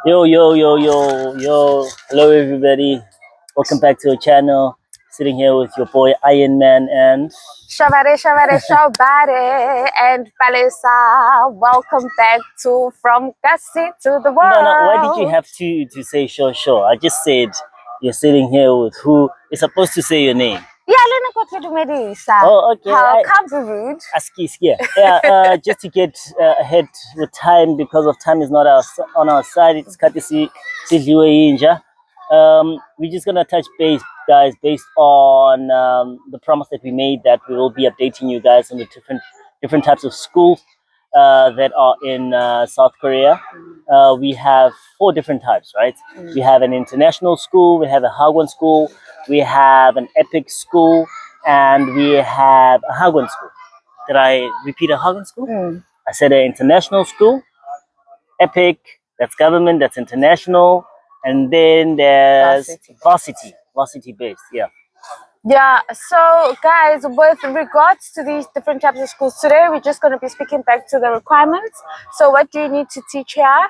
Yo, yo, yo, yo, yo. Hello, everybody. Welcome back to the channel. Sitting here with your boy Iron Man and. Shabare, and Palesa. Welcome back to From Kasi to the World. No, why did you have to say sure? I just said you're sitting here with who is supposed to say your name. Yeah, Lena got to Medisa. Oh, okay. How can't be rude. Askis, yeah. Just to get ahead with time because of time is not on our side. It's courtesy Inja. We're just gonna touch base, guys, based on the promise that we made that we will be updating you guys on the different types of schools that are in South Korea. We have 4 different types, right? We have an international school, we have a Hagwon school, we have an epic school, and we have a Hagwon school. Did I repeat a Hagwon school? I said an international school, epic, that's government, that's international, and then there's varsity based, yeah. Yeah, so guys, with regards to these different types of schools, today we're just going to be speaking back to the requirements. So what do you need to teach here?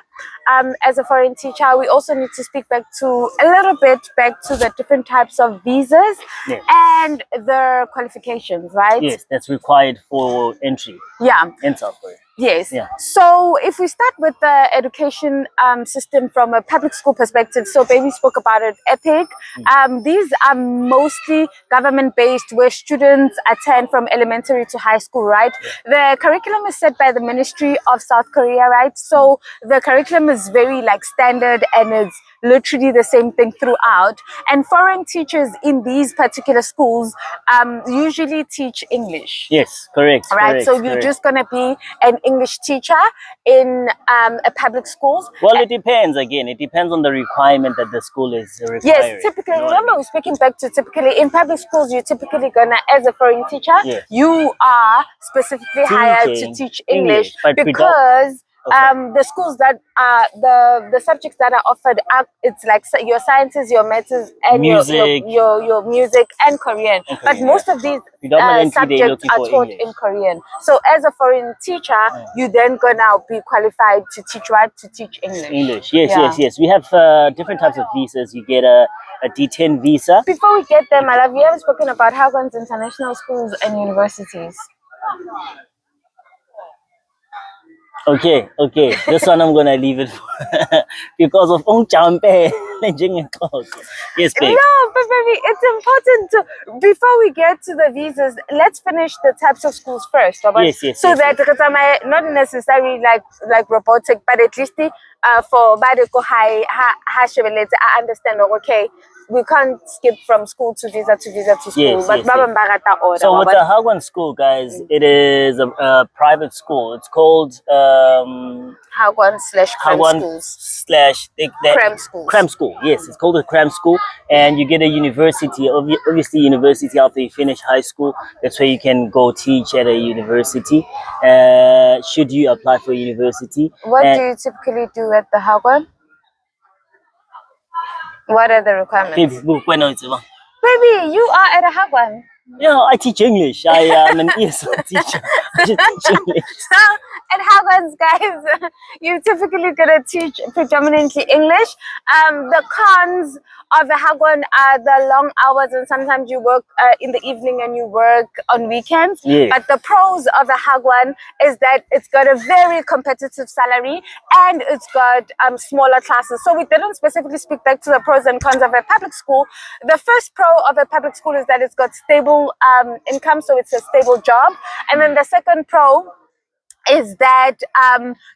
As a foreign teacher, we also need to speak back to a little bit back to the different types of visas and the qualifications, right? Yes, that's required for entry in South Korea. Yes. Yeah. So if we start with the education system from a public school perspective, so baby spoke about it, EPIC. These are mostly government-based where students attend from elementary to high school, right? The curriculum is set by the Ministry of South Korea, right? So the curriculum is very like standard and it's literally the same thing throughout. And foreign teachers in these particular schools usually teach English. Yes, correct. Right, correct, so you're correct. just gonna be an English teacher in a public schools. Well, it depends. Again, it depends on the requirement that the school is requiring. Yes, typically. Remember, we're speaking back to typically in public schools. You're typically gonna, as a foreign teacher, you are specifically hired to teach English because. The schools that are the subjects that are offered are it's like your sciences, your maths, and music. your music and Korean. But most of these subjects are taught in Korean. So as a foreign teacher, you then gonna be qualified to teach what? To teach English. Yes. We have different types of visas. You get a D10 visa. Before we get there, my love, we haven't spoken about Hagwon's international schools and universities. Okay. This one I'm gonna leave it for because of Champe. Yes, babe. No, but baby, it's important to before we get to the visas, let's finish the types of schools first. Yes. So that not necessarily like robotic, but at least for Badeko High I understand. Okay, we can't skip from school to visa to school. But so with the Hagwon school, guys, it is a private school. It's called Hagwon Cram school. Yes, it's called a cram school, and you get a university. Obviously, university after you finish high school, that's where you can go teach at a university. Should you apply for a university? What do you typically do at the Hagwon? What are the requirements? Baby, you are at a Hagwon. Yeah, I teach English. I am an ESL teacher. I just teach English. At Hagwons, guys, you're typically gonna teach predominantly English. The cons of the Hagwon are the long hours, and sometimes you work in the evening and you work on weekends. But the pros of the Hagwon is that it's got a very competitive salary and it's got smaller classes. So we didn't specifically speak back to the pros and cons of a public school. The first pro of a public school is that it's got stable income, so it's a stable job. And then the second pro is that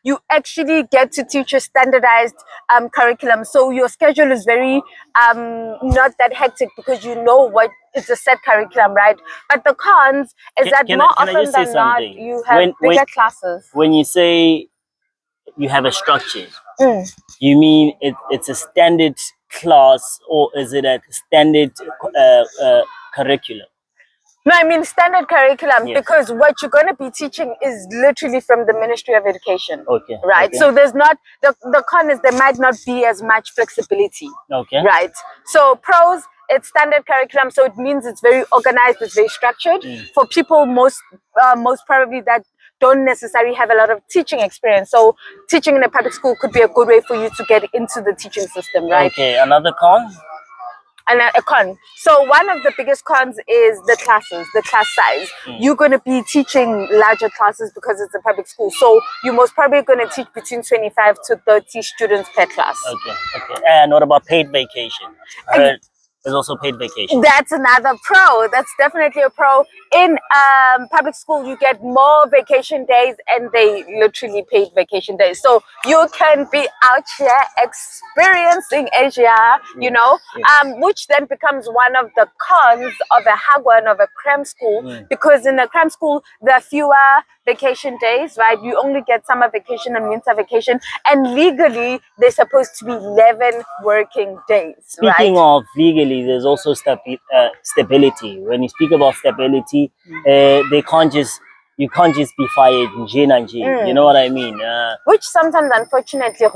you actually get to teach a standardized curriculum. So your schedule is very not that hectic because you know what it's a set curriculum, right? But the cons is that more often than not, you have bigger classes. When you say you have a structure, you mean it's a standard class, or is it a standard curriculum? No, I mean standard curriculum, because what you're going to be teaching is literally from the Ministry of Education. Okay. Right. So there's not the con is there might not be as much flexibility. Okay. Right. So pros, it's standard curriculum, so it means it's very organized, it's very structured for people most probably that don't necessarily have a lot of teaching experience. So teaching in a public school could be a good way for you to get into the teaching system, right? Okay, another con? And a con. So one of the biggest cons is the classes, the class size. You're going to be teaching larger classes because it's a public school. So you're most probably going to teach between 25 to 30 students per class. Okay. And what about paid vacation? I heard there's also paid vacation. That's another pro. That's definitely a pro. In public school, you get more vacation days, and they literally paid vacation days. So you can be out here experiencing Asia, you know, which then becomes one of the cons of a hagwon, of a cram school, because in a cram school, there are fewer vacation days, right? You only get summer vacation and winter vacation, and legally, they're supposed to be 11 working days. Speaking of legally, there's also stability. When you speak about stability, you can't just be fired. You know what I mean? Which sometimes, unfortunately,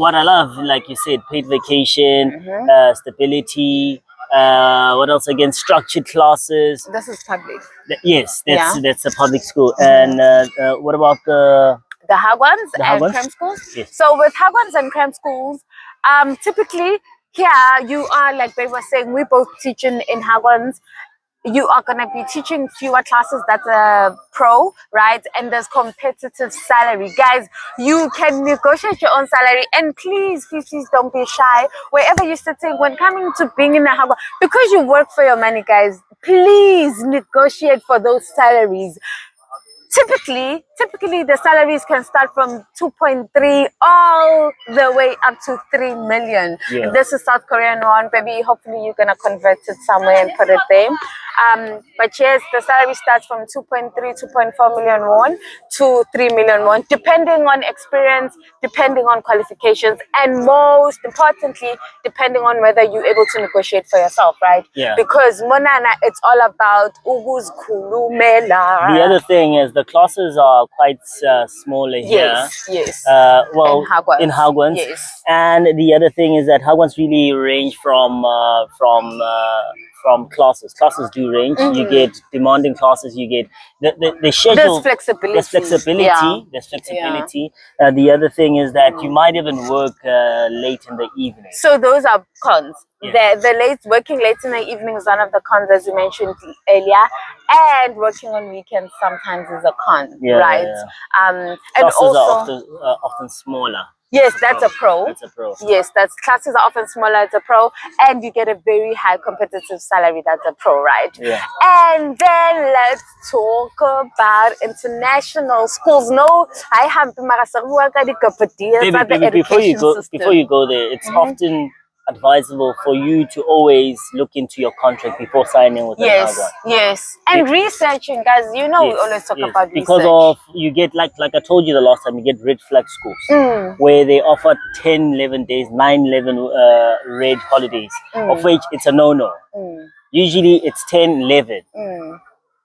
what I love, like you said, paid vacation, stability. What else again? Structured classes. This is public. Yes, that's a public school. And what about the hagwons and hagwons? cram schools? Yes. So with hagwons and cram schools, typically here you are, like they were saying, we both teach in hagwons. You are going to be teaching fewer classes. That's a pro, right? And there's competitive salary. Guys, you can negotiate your own salary. And please don't be shy. Wherever you're sitting, when coming to being in a hagwon, because you work for your money, guys, please negotiate for those salaries. Typically, the salaries can start from 2.3 all the way up to 3 million. Yeah. This is South Korean won, baby. Hopefully, you're gonna convert it somewhere and put it there. But yes, the salary starts from 2.3, 2.4 million won to 3 million won, depending on experience, depending on qualifications, and most importantly, depending on whether you're able to negotiate for yourself, right? Yeah. Because Monana, it's all about Ugu's Kulumela. The other thing is the classes are quite smaller here. Yes. Well, in hagwons. Yes. And the other thing is that hagwons really range from classes. Classes do range. You get demanding classes. You get the schedule. There's flexibility. There's flexibility. The other thing is that you might even work late in the evening. So those are cons. Yeah. The working late in the evening is one of the cons, as you mentioned earlier, and working on weekends sometimes is a con, right? Yeah. And classes also are often smaller. yes, that's a pro. That's a pro. Yes, classes are often smaller. It's a pro, and you get a very high competitive salary. That's a pro, right? Yeah. And then let's talk about international schools. No, I have Baby, before you go there, it's often advisable for you to always look into your contract before signing with an hagwon. Yes, and researching, guys. You know, we always talk about because research. you get like I told you the last time, you get red flag schools where they offer 10, 11 days, 9, 11 red holidays, of which it's a no. Usually it's 10, 11.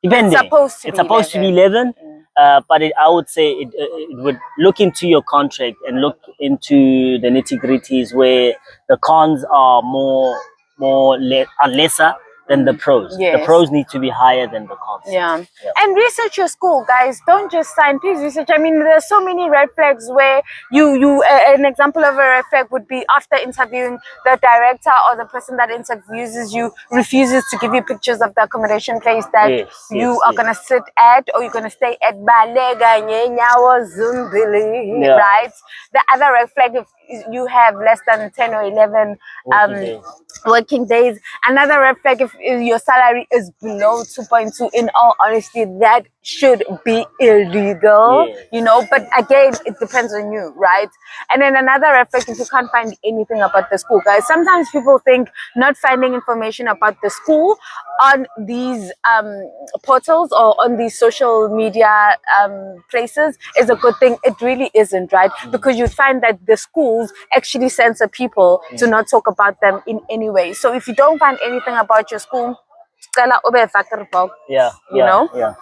Depending. It's supposed to be 11. But I would say it would look into your contract and look into the nitty-gritties where the cons are lesser than the pros. Yes. The pros need to be higher than the cons. Yeah. And research your school, guys. Don't just sign. Please research. I mean, there's so many red flags where an example of a red flag would be after interviewing, the director or the person that interviews you refuses to give you pictures of the accommodation place that you are going to sit at, or you're going to stay at Balega Nyawo Zumbili, right? The other red flag, if you have less than 10 or 11 working days. Another red flag, if your salary is below 2.2, in all honesty, that should be illegal, you know, but again, it depends on you, right? And then another red flag, if you can't find anything about the school, guys. Sometimes people think not finding information about the school on these portals or on these social media places is a good thing. It really isn't, right? Because you find that the schools actually censor people to not talk about them in any way. So if you don't find anything about your school, you know? Yeah.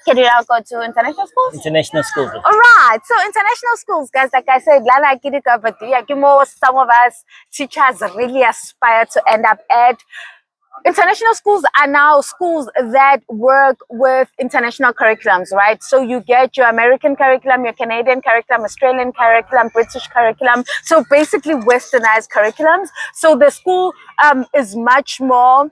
Can you now go to international schools? International schools. All right. So international schools, guys, like I said, some of us teachers really aspire to end up at. International schools are now schools that work with international curriculums, right? So you get your American curriculum, your Canadian curriculum, Australian curriculum, British curriculum. So basically westernized curriculums. So the school is much more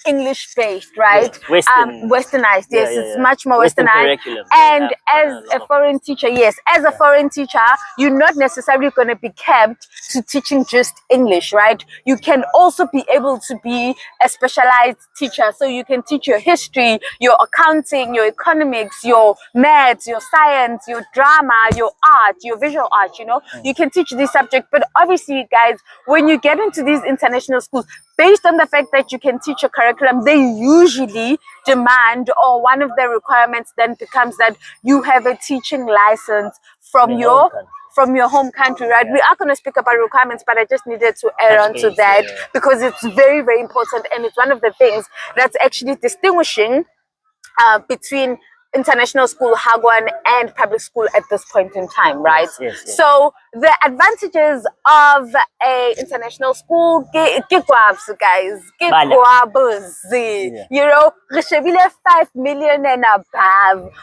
English based, right? Westernized, yes, it's much more Western westernized. curriculum. And as a foreign teacher, yes, as a foreign teacher, you're not necessarily going to be kept to teaching just English, right? You can also be able to be a specialized teacher. So you can teach your history, your accounting, your economics, your maths, your science, your drama, your art, your visual art, you know? You can teach these subjects. But obviously, guys, when you get into these international schools, based on the fact that you can teach a curriculum, they usually demand, or one of the requirements then becomes that you have a teaching license from your home country, right? We are going to speak about requirements, but I just needed to add on to that because it's very, very important, and it's one of the things that's actually distinguishing between international school, Hagwon, and public school at this point in time, right? Yes. So the advantages of a international school, guys, you know, 5 million and above.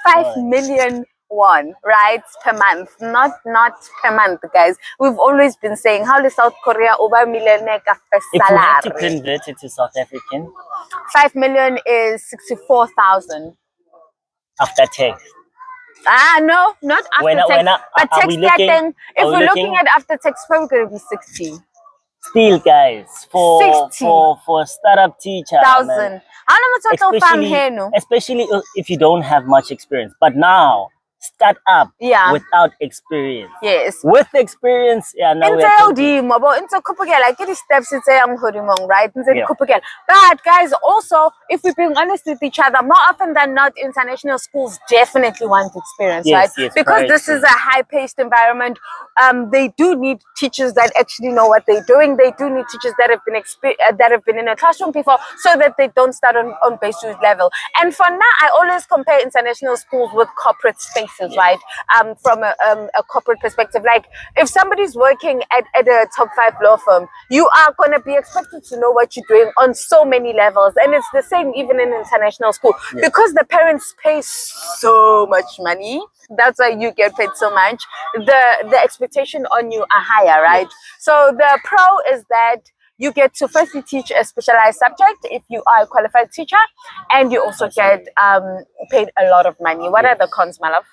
5 million won, right, per month, not per month, guys. We've always been saying how the South Korea over millionaire If you had to convert it to South African, 5 million is 64,000 after tax. No, not after tax. But tax if we're looking at after tax, probably going to be 60. Still, guys, for a startup teacher, especially if you don't have much experience. But now, start up without experience. Yes. With experience, right? But guys, also, if we're being honest with each other, more often than not, international schools definitely want experience, right? Yes, because this is a high-paced environment. They do need teachers that actually know what they're doing. They do need teachers that have been in a classroom before, so that they don't start on basic level. And for now, I always compare international schools with corporate spaces, right? From a corporate perspective, like if somebody's working at a top 5 law firm, you are going to be expected to know what you're doing on so many levels. And it's the same even in international school, because the parents pay so much money. That's why you get paid so much. The expectation on you are higher, right? So the pro is that you get to firstly teach a specialized subject if you are a qualified teacher, and you also get paid a lot of money. What are the cons, my love?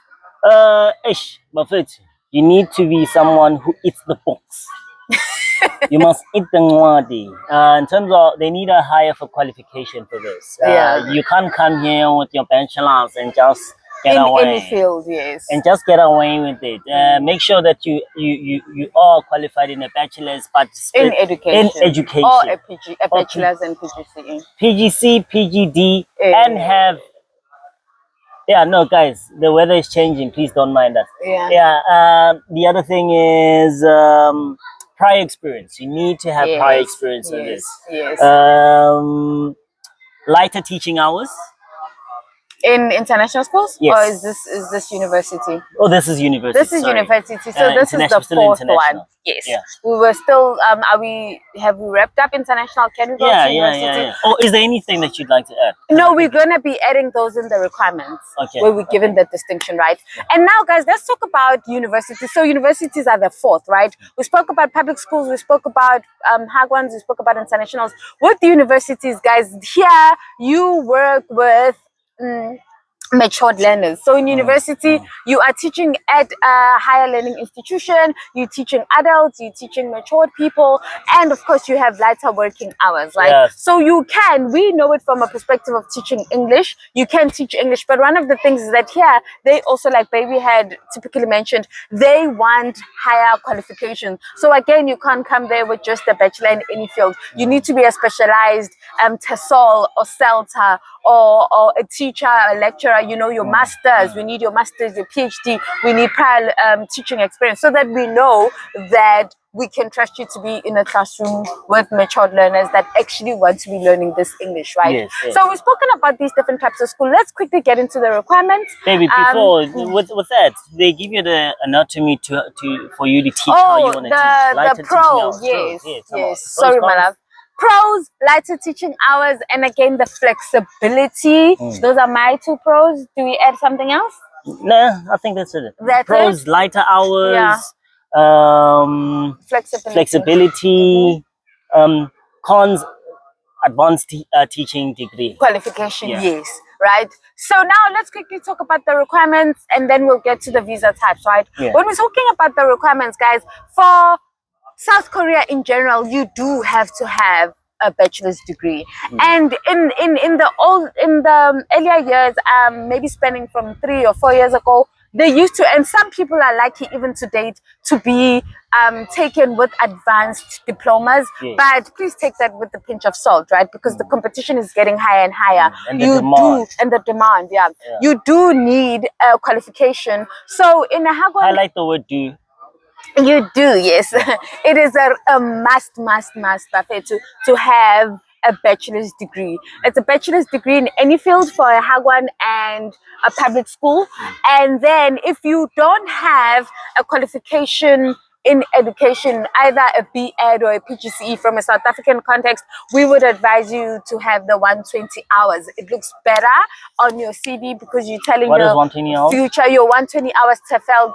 You need to be someone who eats the books. You must eat the ngwadi. In terms of, they need a higher for qualification for this. You can't come here with your bachelor's and just get away. In any field, yes. And just get away with it. Make sure that you are qualified in a bachelor's, but in education. Or a bachelor's and PGCE. PGC, PGD, and have... no, guys, the weather is changing. Please don't mind us. The other thing is prior experience. You need to have prior experience in this. Lighter teaching hours. In international schools? Yes. Or is this university? Oh, this is university. This is university. So this is the 4th one. Yes. We were still have we wrapped up international? Can we go to university? Oh, is there anything that you'd like to add? No, we're gonna be adding those in the requirements. Where we're given the distinction, right? And now, guys, let's talk about universities. So universities are the 4th, right? We spoke about public schools, we spoke about Hagwons, we spoke about internationals. With the universities, guys, here you work with matured learners. So in university, you are teaching at a higher learning institution, you're teaching adults, you're teaching matured people, and of course you have lighter working hours, right? So we know it from a perspective of teaching English, you can teach English, but one of the things is that here, they also, like Baby had typically mentioned, they want higher qualifications. So again, you can't come there with just a bachelor in any field. You need to be a specialized TESOL or CELTA or a teacher, a lecturer, you know, your masters. We need your masters, your PhD. We need prior teaching experience so that we know that we can trust you to be in a classroom with matured learners that actually want to be learning this English, right? Yes, yes. So we've spoken about these different types of school. Let's quickly get into the requirements. Maybe before with that, they give you the anatomy for you to teach how you want to teach. Lighter the teaching pro, hours. yes, Come on. yes. Pros, Sorry, my cons? love. Pros, lighter teaching hours, and again the flexibility. Those are my two pros. Do we add something else? Nah, I think that's it. That's Pros, it? lighter hours. Yeah. Flexibility. Cons, advanced teaching degree. Qualification, Yeah. yes, right? So now let's quickly talk about the requirements and then we'll get to the visa types, right? Yeah. When we're talking about the requirements, guys, for South Korea in general, you do have to have a bachelor's degree. And in the earlier years, maybe spending from 3 or 4 years ago, they used to, and some people are lucky even to date to be taken with advanced diplomas. Yes. But please take that with a pinch of salt, right? Because the competition is getting higher and higher. And the demand. And the demand, yeah. You do need a qualification. So in a Hagwon, Highlight the word do. you do, yes. It is a must, Buffet, to have a bachelor's degree. It's a bachelor's degree in any field for a Hagwan and a public school. And then if you don't have a qualification in education, either a B.Ed or a PGCE from a South African context, we would advise you to have the 120 hours. It looks better on your CV because you're telling What is your 120 hours? future, your 120 hours TEFL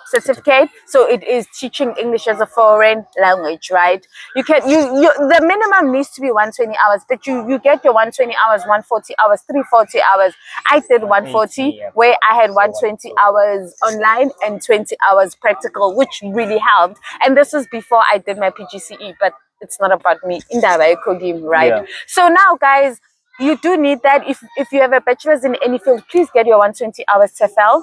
certificate. So it is teaching English as a foreign language, right? You can the minimum needs to be 120 hours, but you get your 120 hours, 140 hours, 340 hours. I did 140 where I had 120 hours online and 20 hours practical, which really helped. And this was before I did my PGCE, but it's not about me. Right? Yeah. So now, guys, you do need that. If you have a bachelor's in any field, please get your 120 hours TEFL.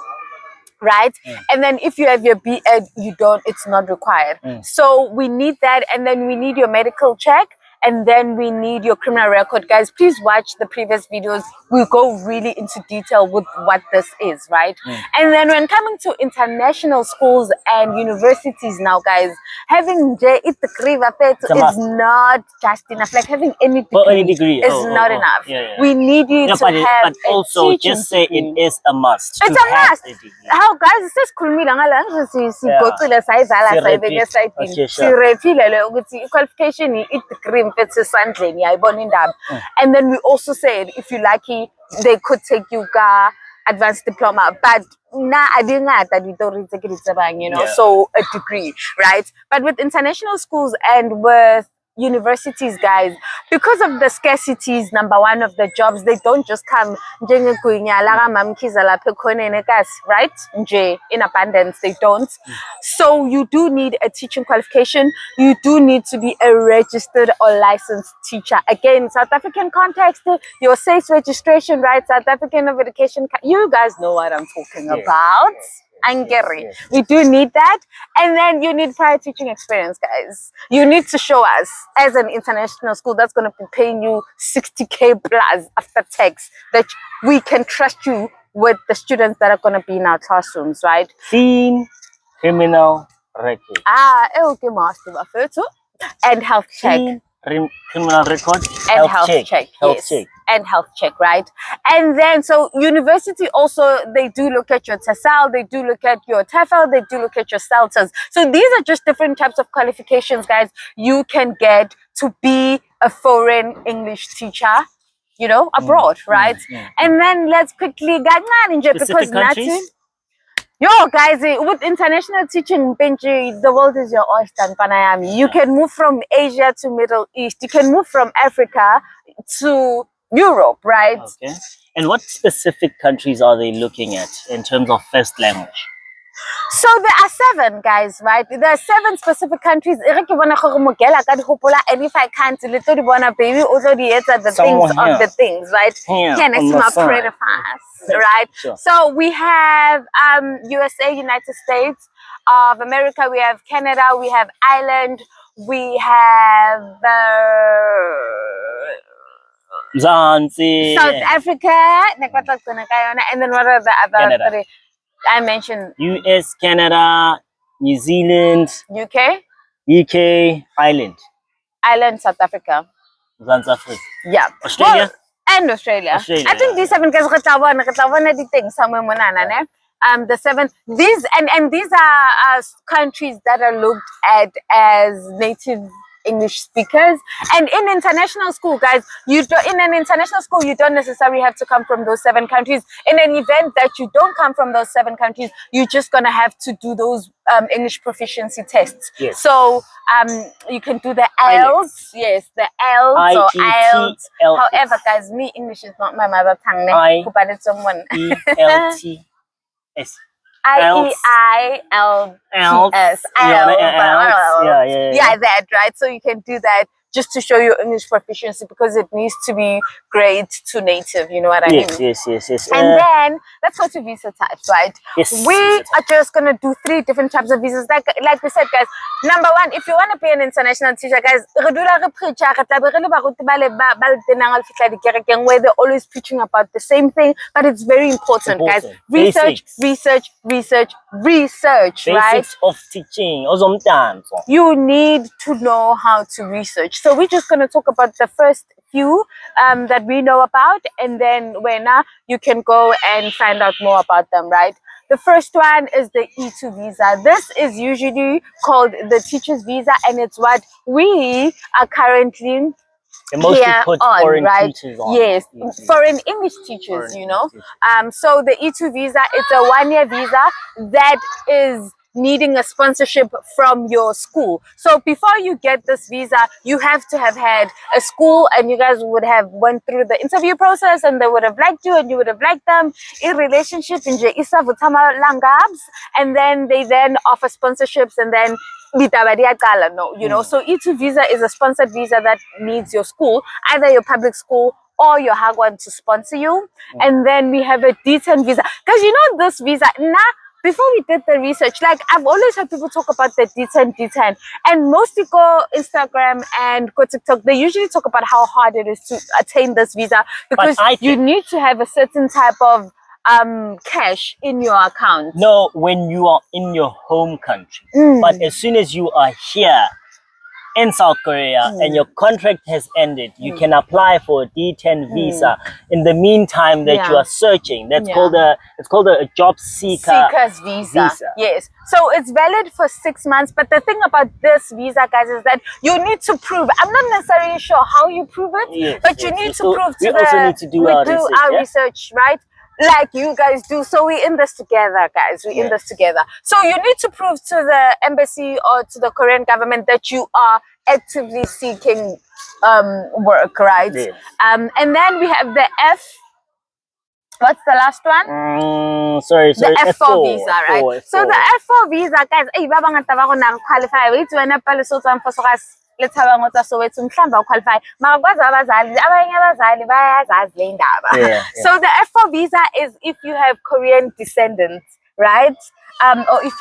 Right? And then if you have your B.Ed, you don't, it's not required. So we need that, and then we need your medical check, and then we need your criminal record. Guys, please watch the previous videos. We'll go really into detail with what this is, right? And then when coming to international schools and universities now, guys, having it degree is not just enough. Like having any degree, is not enough. We need you to have but also just say degree. it is a must. It's a must. How guys, it says qualification and then we also said if you lucky they could take you advanced diploma, but so a degree, right? But with international schools and with universities, guys, because of the scarcities, number one, of the jobs, they don't just come right in abundance. They don't. So you do need a teaching qualification. You do need to be a registered or licensed teacher. Again, South African context, your SACE registration, right? South African of Education, you guys know what I'm talking about. Angry. We do need that. And then you need prior teaching experience, guys. You need to show us as an international school that's going to be paying you 60K plus after tax that we can trust you with the students that are going to be in our classrooms, right? Clean criminal record. Okay, master buffet too. And health check. Criminal record and health check. And health check, right? And then so university also, they do look at your TESOL, they do look at your TEFL, they do look at your CELTAs. So these are just different types of qualifications, guys, you can get to be a foreign English teacher, you know, abroad, right? And then let's quickly Specific countries? Yo, guys, with international teaching, Benji, the world is your oyster in Panayami. You can move from Asia to Middle East. You can move from Africa to Europe, right? Okay. And what specific countries are they looking at in terms of first language? So there are 7, guys, right? There are 7 specific countries. And if I can't, baby, also the things of the things, right? Can it's my pretty fast, right? Sure. So we have USA, United States of America. We have Canada. We have Ireland. We have Mzansi. South Africa, and then what are the other Canada. three I mentioned? US, Canada, New Zealand, UK, UK, Ireland. South Africa. Mzansi. Yeah. Australia? Well, and Australia. Australia, I think these 7 guys the thing somewhere monana, ne? The 7 these and these are countries that are looked at as native English speakers. And in international school, guys, in an international school you don't necessarily have to come from those 7 countries. In an event that you don't come from those 7 countries, you're just gonna have to do those English proficiency tests. Yes. So you can do the IELTS. Yes, the IELTS or IELTS. However, guys, me English is not my mother tongue. IELTS. IELTS. Yeah, that, right? So you can do that just to show your English proficiency because it needs to be grade to native, you know what I mean? Yes. And then let's go to visa types, right? Yes. We are just gonna do 3 different types of visas. Like we said, guys, number 1, if you want to be an international teacher, guys, where they're always preaching about the same thing, but it's very important. Guys. Research, Basics right? of teaching. You need to know how to research. So we're just going to talk about the first few that we know about, and then you can go and find out more about them, right? The first one is the E2 visa. This is usually called the teacher's visa, and it's what we are currently here put on, foreign right? teachers on. Yes, foreign English teachers, you know. So the E2 visa, it's a 1-year visa that is needing a sponsorship from your school. So before you get this visa, you have to have had a school, and you guys would have went through the interview process, and they would have liked you, and you would have liked them. In relationship, and then they offer sponsorships, and then no, you know. So E2 visa is a sponsored visa that needs your school, either your public school or your Hagwan, to sponsor you. And then we have a D10 visa, because you know this visa before we did the research, like I've always heard people talk about the D10, and most people Instagram and go TikTok, they usually talk about how hard it is to attain this visa, because you need to have a certain type of cash in your account. No, when you are in your home country. But as soon as you are here in South Korea and your contract has ended, you can apply for a D10 visa. In the meantime that you are searching, that's called a job seeker's visa. Yes, so it's valid for 6 months. But the thing about this visa, guys, is that you need to prove. I'm not necessarily sure how you prove it, but you need to prove. We also need to do our research, right? Like you guys do. So we're in this together, guys. We're in this together. So you need to prove to the embassy or to the Korean government that you are actively seeking work, right? And then we have the F. What's the last one? Sorry. The F4 visa, right? F4. So the F4 visa, guys, qualify. Wait, when I let's have a motor, so it's qualify. So the F4 visa is if you have Korean descendants, right? Or if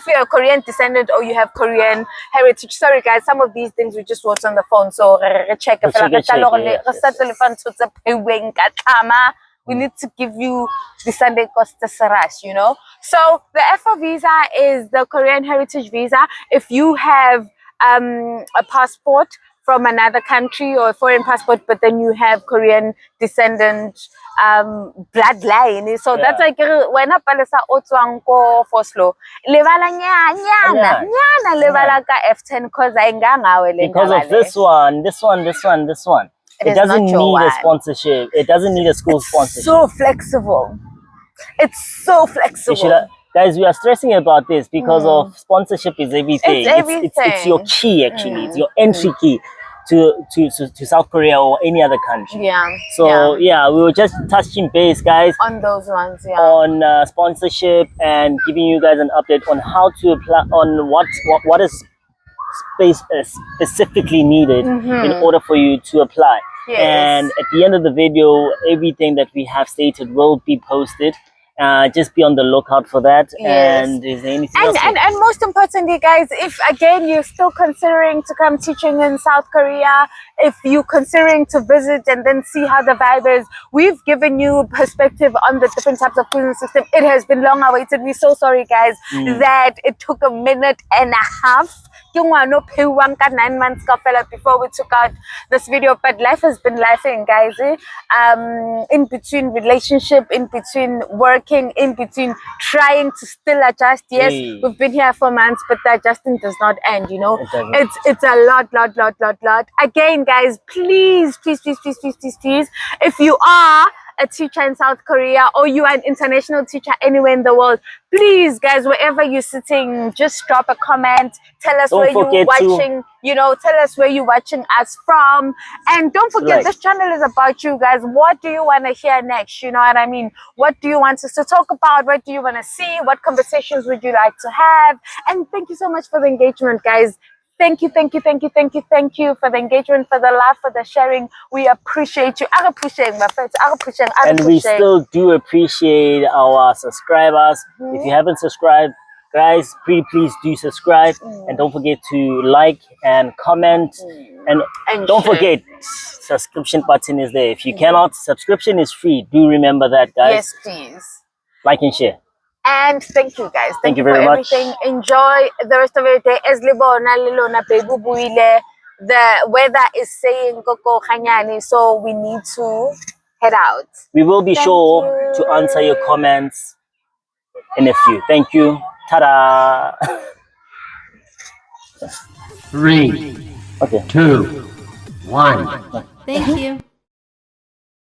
you're a Korean descendant or you have Korean heritage. Sorry guys, some of these things we just wrote on the phone, so check. We need to give you the Sunday cost, you know. So the F4 visa is the Korean heritage visa. If you have a passport from another country or a foreign passport, but then you have Korean descendant bloodline. So that's like when a palesa otwanko foslo. Levala nyana levala ka F10 because of this one. It doesn't need a sponsorship. It doesn't need a school sponsorship. So flexible. It's so flexible. Guys, we are stressing about this because of sponsorship is everything. It's your key, actually. It's your entry key to South Korea or any other country. So we were just touching base, guys, on those ones. On sponsorship and giving you guys an update on how to apply, on what is specifically needed in order for you to apply. And at the end of the video, everything that we have stated will be posted, Just be on the lookout for that. Yes. And is there anything else? And most importantly, guys, if again you're still considering to come teaching in South Korea, if you're considering to visit and then see how the vibe is, we've given you perspective on the different types of prison system. It has been long awaited. We're so sorry, guys, that it took a minute and a half. 9 months before we took out this video, but life has been lifing, guys. In between relationship, in between working, in between trying to still adjust. Yes, we've been here for months, but the adjusting does not end, you know. It's a lot. Again, guys, please, if you are a teacher in South Korea or you are an international teacher anywhere in the world, please, guys, wherever you're sitting, just drop a comment. Tell us where you're watching, you know, tell us where you're watching us from. And don't forget, this channel is about you, guys. What do you want to hear next? You know what I mean? What do you want us to talk about? What do you want to see? What conversations would you like to have? And thank you so much for the engagement, guys. Thank you for the engagement, for the love, for the sharing. We appreciate you. I appreciate my friends. And we still do appreciate our subscribers. If you haven't subscribed, guys, please do subscribe. And don't forget to like and comment. And don't forget, subscription button is there. If you cannot, subscription is free. Do remember that, guys. Yes, please. Like and share. And thank you, guys. Thank you for very much. everything. Enjoy the rest of your day. The weather is saying Koko Khanyani, so we need to head out. We will be sure to answer your comments in a few. Thank you. Ta-da! 3, 2, 1. Thank you.